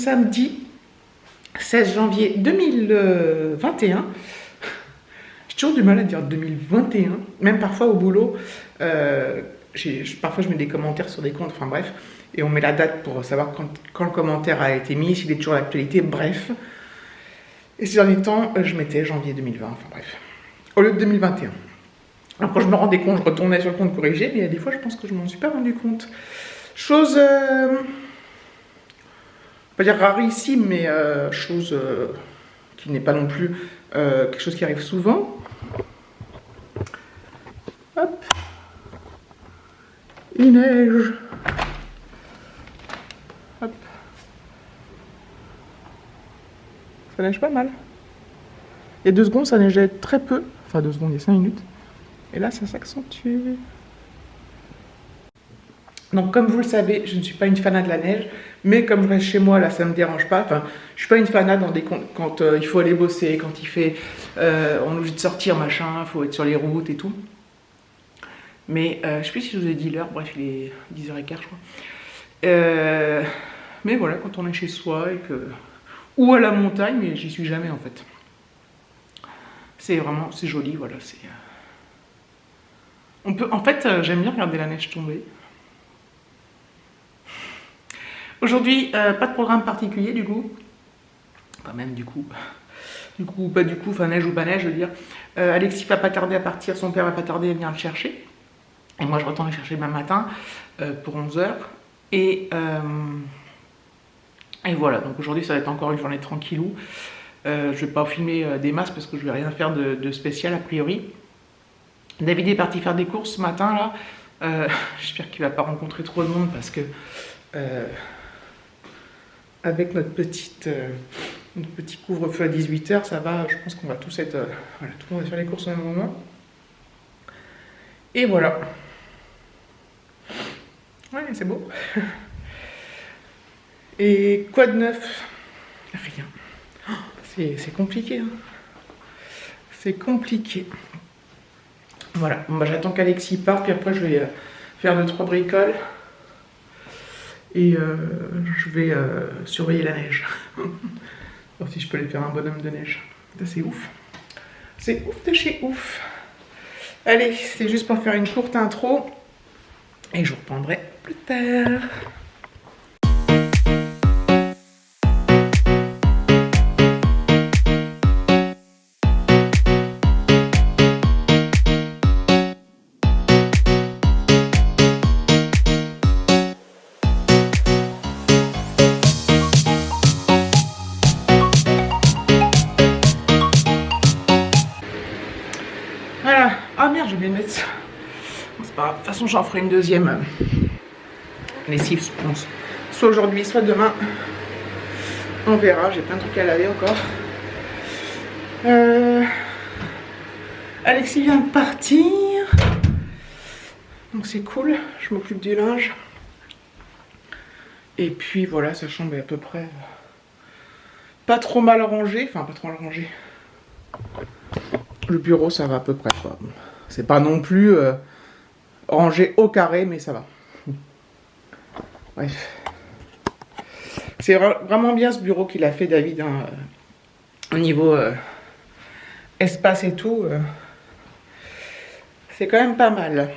samedi 16 janvier 2021. J'ai toujours du mal à dire 2021, même parfois au boulot. Parfois je mets des commentaires sur des comptes, enfin bref, et on met la date pour savoir quand le commentaire a été mis, s'il est toujours d'actualité, bref. Et ces derniers temps, je mettais janvier 2020, enfin bref, au lieu de 2021. Alors quand je me rendais compte, je retournais sur le compte corrigé, mais il y a des fois je pense que je m'en suis pas rendu compte. Chose, pas dire rarissime, mais chose qui n'est pas non plus quelque chose qui arrive souvent. Hop. Il neige. Hop. Ça neige pas mal. Il y a 2 secondes, ça neigeait très peu. Enfin 2 secondes, il y a 5 minutes. Et là, ça s'accentue. Donc comme vous le savez, je ne suis pas une fanade de la neige. Mais comme je reste chez moi, là, ça ne me dérange pas. Enfin, je suis pas une fanade quand il faut aller bosser, quand il fait... on est obligé de sortir, machin, il faut être sur les routes et tout. Mais je sais plus si je vous ai dit l'heure, bref, il est 10h15, je crois. Mais voilà, quand on est chez soi et que... Ou à la montagne, mais j'y suis jamais en fait. C'est vraiment, c'est joli, voilà. On peut, en fait, j'aime bien regarder la neige tomber. Aujourd'hui, pas de programme particulier du coup. Pas même du coup. Du coup, pas du coup, enfin neige ou pas neige, je veux dire. Alexis va pas tarder à partir, son père va pas tarder à venir le chercher. Et moi, je retourne le chercher demain matin pour 11h. Et voilà, donc aujourd'hui, ça va être encore une journée tranquillou. Je vais pas filmer des masses parce que je vais rien faire de spécial a priori. David est parti faire des courses ce matin là. J'espère qu'il va pas rencontrer trop de monde parce que avec notre petit couvre-feu à 18h, ça va. Je pense qu'on va tous être... voilà, tout le monde va faire les courses au même moment. Et voilà. Ouais, c'est beau. Et quoi de neuf? Rien. C'est compliqué. Hein. C'est compliqué. Voilà. Bon, bah, j'attends qu'Alexis parte, puis après je vais faire 2-3 bricoles. Et je vais surveiller la neige. Voir si je peux aller faire un bonhomme de neige. Ça, c'est ouf. C'est ouf de chez ouf. Allez, c'est juste pour faire une courte intro. Et je vous reprendrai plus tard. Voilà. Ah merde, j'ai oublié de mettre ça. Bon, c'est pas grave. De toute façon, j'en ferai une deuxième lessive, je pense. Soit aujourd'hui, soit demain. On verra. J'ai plein de trucs à laver encore. Alexis vient de partir. Donc c'est cool. Je m'occupe du linge. Et puis voilà, sa chambre est à peu près pas trop mal rangée. Enfin, pas trop mal rangée. Le bureau, ça va à peu près, quoi. C'est pas non plus rangé au carré, mais ça va. Bref. C'est vraiment bien ce bureau qu'il a fait, David, hein, au niveau espace et tout. C'est quand même pas mal.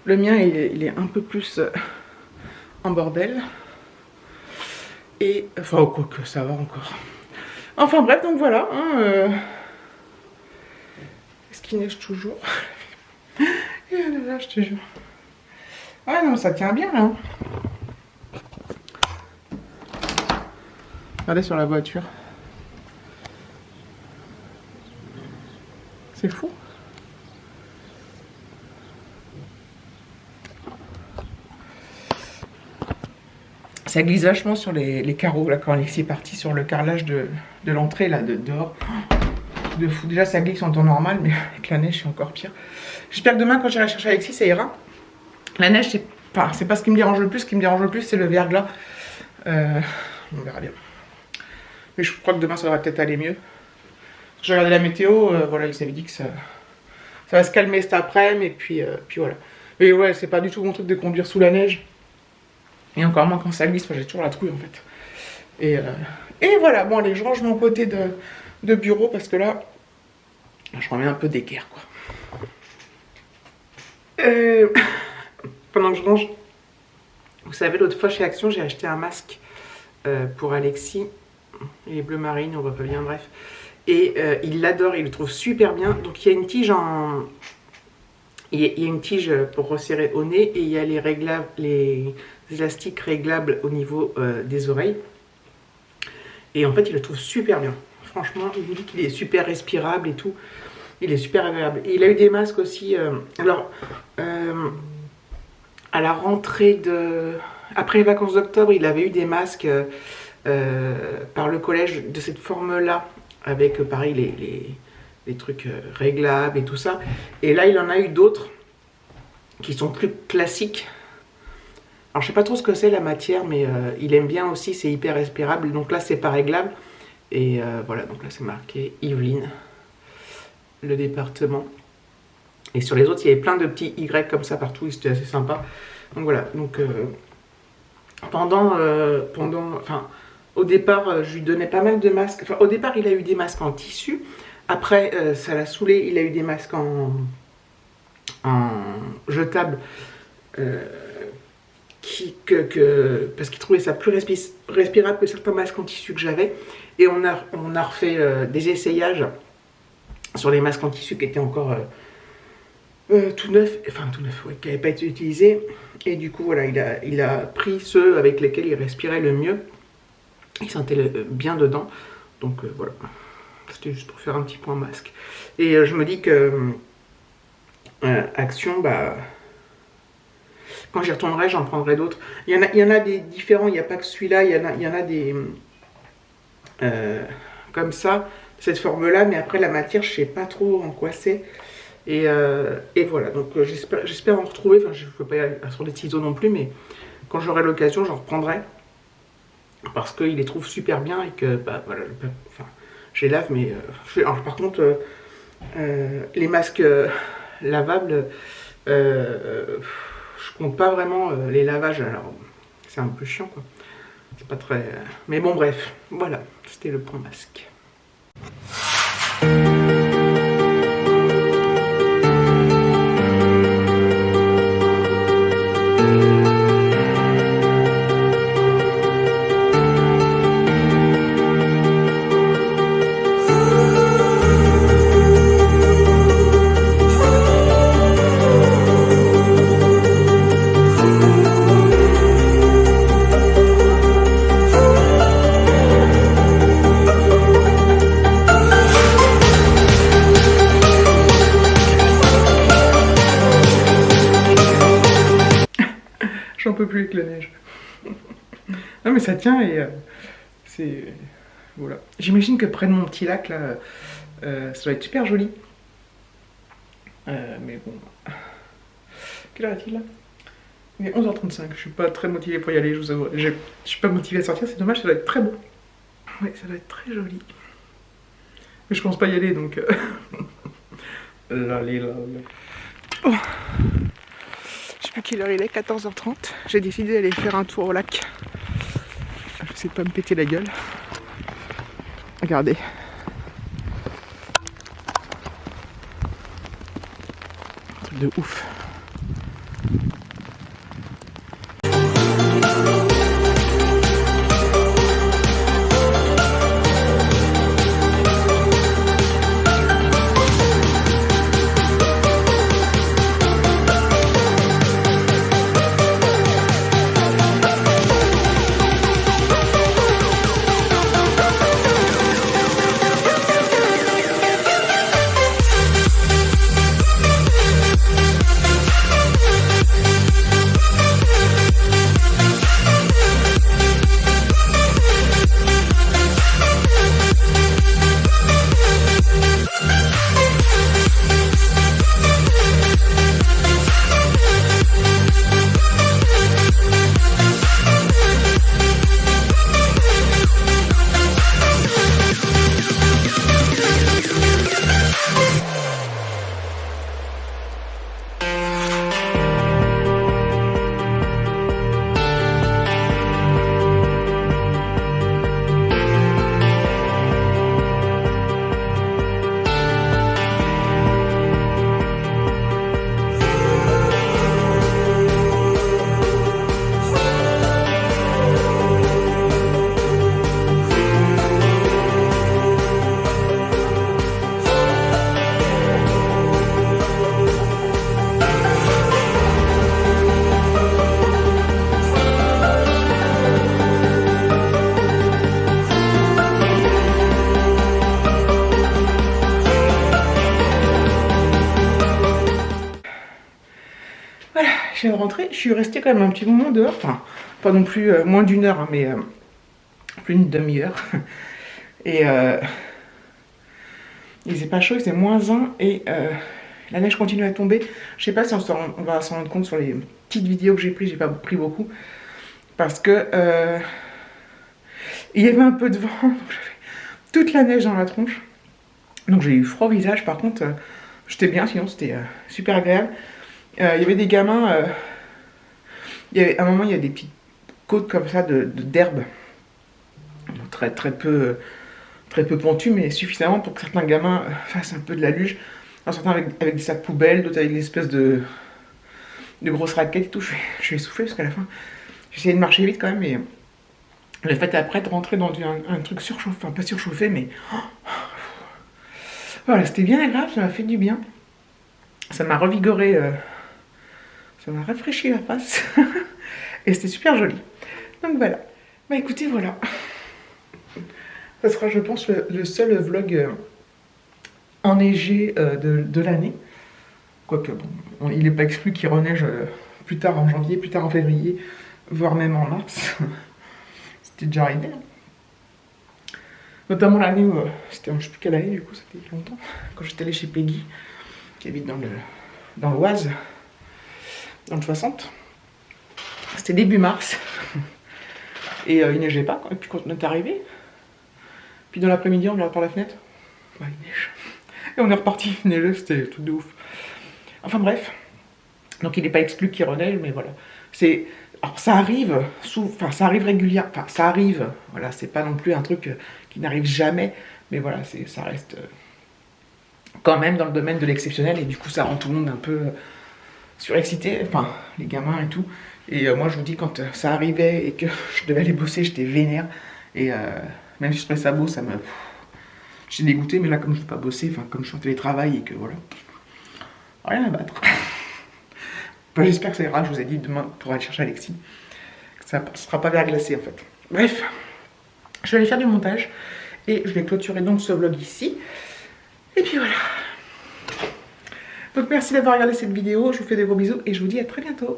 Le mien, il est un peu plus en bordel. Et, enfin, quoi que ça va encore. Enfin bref, donc voilà. Hein, est-ce qu'il neige toujours? Et là, je te jure. Ah non, ça tient bien là. Regardez sur la voiture. C'est fou. Ça glisse vachement sur les carreaux là quand Alexis est parti sur le carrelage de l'entrée là dehors. De fou. Déjà ça glisse en temps normal, mais avec la neige c'est encore pire. J'espère que demain quand j'irai chercher Alexis ça ira. La neige c'est pas ce qui me dérange le plus. Ce qui me dérange le plus c'est le verglas. On verra bien. Mais je crois que demain ça devrait peut-être aller mieux. J'ai regardé la météo, voilà, ils avaient dit que ça va se calmer cet après-midi, et puis voilà. Mais ouais, c'est pas du tout mon truc de conduire sous la neige. Et encore moins quand ça glisse, moi j'ai toujours la trouille en fait. Et voilà, bon allez, je range mon côté de bureau parce que là, je remets un peu d'équerre quoi. Pendant que je range, vous savez, l'autre fois chez Action, j'ai acheté un masque pour Alexis. Il est bleu marine, on voit pas bien, bref. Et il l'adore, il le trouve super bien. Donc il y a une tige il y a une tige pour resserrer au nez et il y a les élastiques réglables au niveau des oreilles. Et en fait, il le trouve super bien. Franchement, il me dit qu'il est super respirable et tout. Il est super agréable. Et il a eu des masques aussi. À la rentrée après les vacances d'octobre, il avait eu des masques par le collège de cette forme-là. Avec pareil les trucs réglables et tout ça. Et là, il en a eu d'autres qui sont plus classiques. Alors, je sais pas trop ce que c'est la matière, mais il aime bien aussi, c'est hyper respirable. Donc là, c'est pas réglable. Et voilà, donc là, c'est marqué Yvelines, le département. Et sur les autres, il y avait plein de petits Y comme ça partout, c'était assez sympa. Donc voilà, donc au départ, je lui donnais pas mal de masques. Enfin, au départ, il a eu des masques en tissu. Après, ça l'a saoulé, il a eu des masques en jetable. Parce qu'il trouvait ça plus respirable que certains masques en tissu que j'avais. Et on a refait des essayages sur les masques en tissu qui étaient encore tout neufs. Enfin, tout neufs, ouais, qui n'avaient pas été utilisés. Et du coup, voilà, il a pris ceux avec lesquels il respirait le mieux. Il sentait bien dedans. Donc voilà, c'était juste pour faire un petit point masque. Et je me dis que Action, bah, quand j'y retournerai, j'en prendrai d'autres. Il y en a des différents, il n'y a pas que celui-là, il y en a des comme ça, cette forme-là, mais après la matière, je ne sais pas trop en quoi c'est. Et voilà, donc j'espère en retrouver. Enfin, je ne peux pas y aller sur les ciseaux non plus, mais quand j'aurai l'occasion, j'en reprendrai. Parce qu'il les trouve super bien et que, bah voilà, enfin, je les lave, mais... alors, par contre, les masques lavables, je compte pas vraiment les lavages, alors c'est un peu chiant, quoi. C'est pas très... mais bon, bref, voilà, c'était le point masque. J'en peux plus avec la neige. Non mais ça tient et c'est... voilà. J'imagine que près de mon petit lac là, ça doit être super joli. Mais bon... Quelle heure est-il là? Il est 11h35, je suis pas très motivée pour y aller, je vous avoue. Je suis pas motivée à sortir, c'est dommage, ça doit être très beau. Oui, ça doit être très joli. Mais je pense pas y aller donc... Oh. Je sais plus quelle heure il est, 14h30. J'ai décidé d'aller faire un tour au lac. Je sais pas me péter la gueule. Regardez. Un truc de ouf. je viens de rentrer, je suis restée quand même un petit moment dehors, enfin, pas non plus moins d'une heure, hein, mais plus d'une demi-heure. Et il faisait pas chaud, il faisait -1 et la neige continue à tomber. Je sais pas si on va s'en rendre compte sur les petites vidéos que j'ai prises, j'ai pas pris beaucoup. Parce que il y avait un peu de vent, donc j'avais toute la neige dans la tronche. Donc j'ai eu froid au visage, par contre, j'étais bien, sinon c'était super agréable. Il y avait des gamins, à un moment il y a des petites côtes comme ça d'herbe, très peu pentues, mais suffisamment pour que certains gamins fassent un peu de la luge. Alors, certains avec des sacs poubelles, d'autres avec des espèces de grosses raquettes et tout. Je suis essoufflée parce qu'à la fin, j'essayais de marcher vite quand même, mais le fait après de rentrer dans un truc surchauffé, enfin pas surchauffé, mais voilà, c'était bien agréable, ça m'a fait du bien. Ça m'a revigoré, ça m'a rafraîchi la face. Et c'était super joli. Donc voilà. Bah écoutez, voilà. Ça sera, je pense, le seul vlog enneigé de l'année. Quoique, bon, il n'est pas exclu qu'il reneige plus tard en janvier, plus tard en février, voire même en mars. C'était déjà arrivé. Hein. Notamment l'année où, c'était, je ne sais plus quelle année du coup, ça fait longtemps, quand j'étais allée chez Peggy, qui habite dans l'Oise, dans le 60. C'était début mars. Et il neigeait pas, et puis quand on est arrivé, puis dans l'après-midi, on regarde par la fenêtre, bah, il neige. Et on est reparti neiger, c'était tout de ouf. Enfin bref, donc il n'est pas exclu qu'il reneige, mais voilà. Alors ça arrive, ça arrive régulièrement, enfin ça arrive, voilà, c'est pas non plus un truc qui n'arrive jamais, mais voilà, ça reste quand même dans le domaine de l'exceptionnel, et du coup ça rend tout le monde un peu surexcité, enfin les gamins et tout. Et moi je vous dis, quand ça arrivait et que je devais aller bosser, j'étais vénère, et même si je trouvais ça beau, j'étais dégoûtée, mais là comme je ne peux pas bosser, enfin comme je suis en télétravail et que voilà, rien à battre. Enfin, j'espère que ça ira, je vous ai dit demain pour aller chercher Alexis, que ça ne sera pas verglacé en fait. Bref, je vais aller faire du montage et je vais clôturer donc ce vlog ici. Et puis voilà. Donc merci d'avoir regardé cette vidéo, je vous fais des gros bisous et je vous dis à très bientôt.